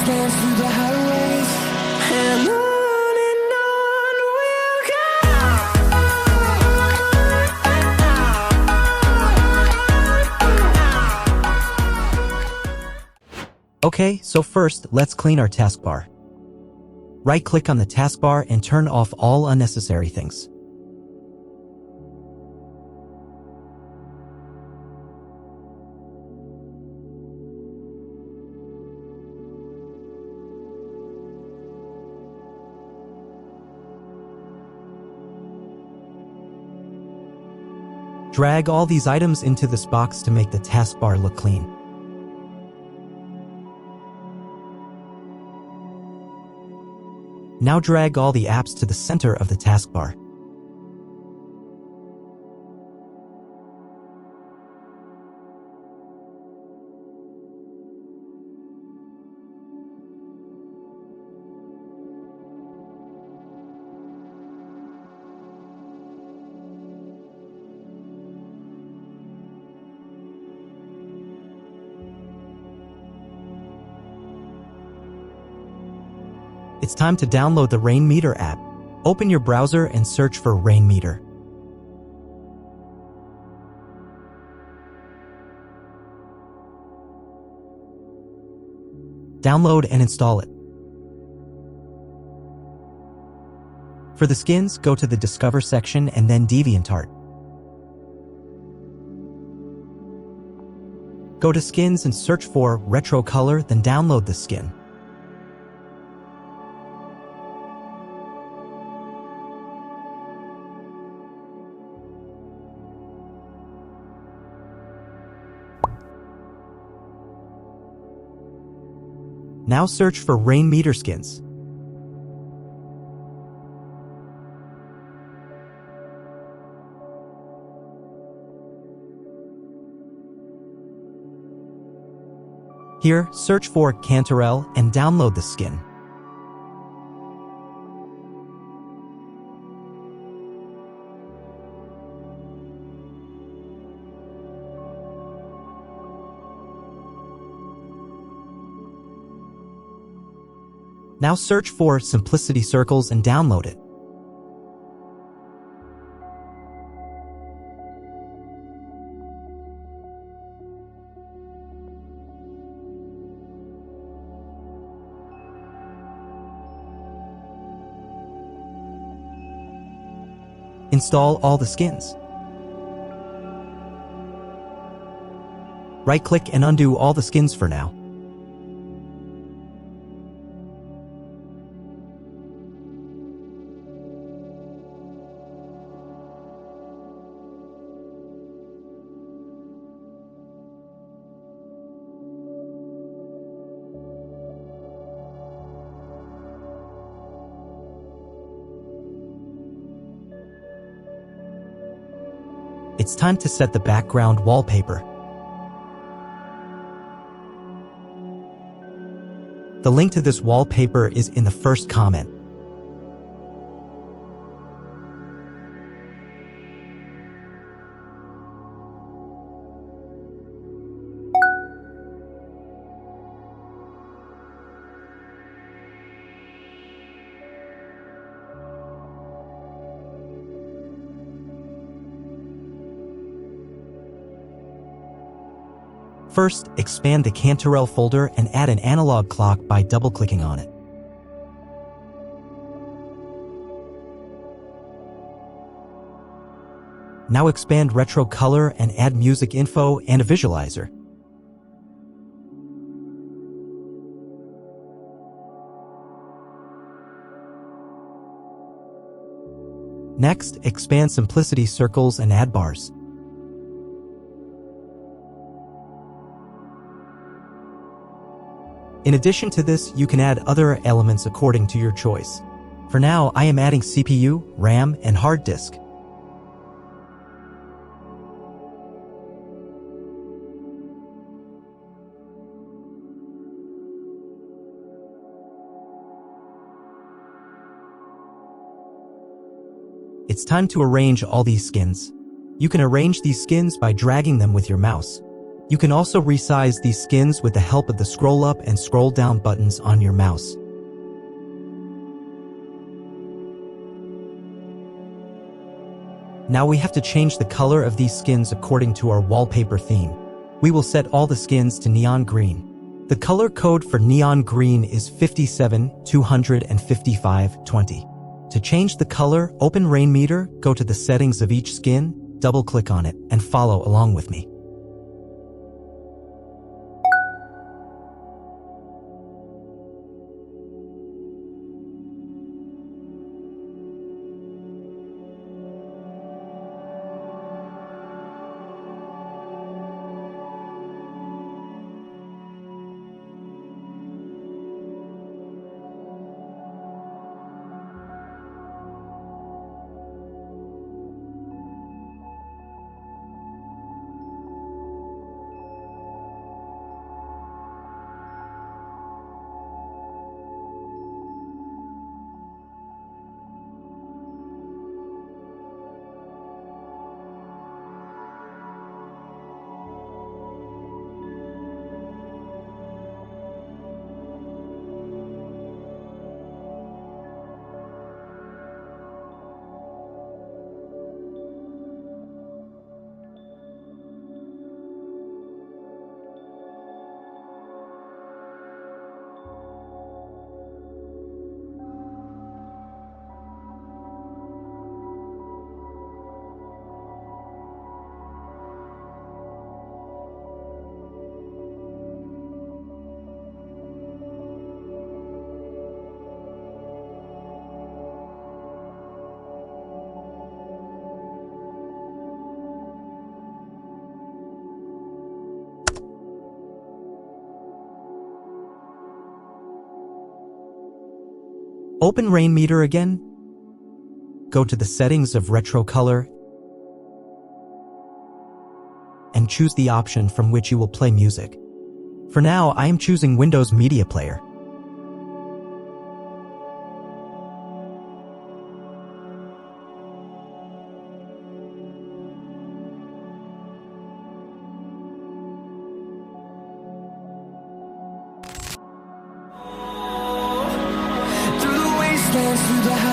dance through the highways, and on Okay, so first, let's clean our taskbar. Right-click on the taskbar and turn off all unnecessary things. Drag all these items into this box to make the taskbar look clean. Now drag all the apps to the center of the taskbar. It's time to download the Rain Meter app. Open your browser and search for Rain Meter. Download and install it. For the skins, go to the Discover section and then DeviantArt. Go to Skins and search for Retro Color, then download the skin. Now search for Rain Meter skins. Here, search for Cantarell and download the skin. Now search for Simplicity Circles and download it. Install all the skins. Right-click and undo all the skins for now. It's time to set the background wallpaper. The link to this wallpaper is in the first comment. First, expand the Cantarell folder and add an analog clock by double-clicking on it. Now expand Retro Color and add music info and a visualizer. Next, expand Simplicity Circles and add bars. In addition to this, you can add other elements according to your choice. For now, I am adding CPU, RAM, and hard disk. It's time to arrange all these skins. You can arrange these skins by dragging them with your mouse. You can also resize these skins with the help of the scroll up and scroll down buttons on your mouse. Now we have to change the color of these skins according to our wallpaper theme. We will set all the skins to neon green. The color code for neon green is 57-255-20. To change the color, open Rainmeter, go to the settings of each skin, double-click on it, and follow along with me. Open Rainmeter again. Go to the settings of retro color and choose the option from which you will play music. For now, I am choosing Windows Media Player. through the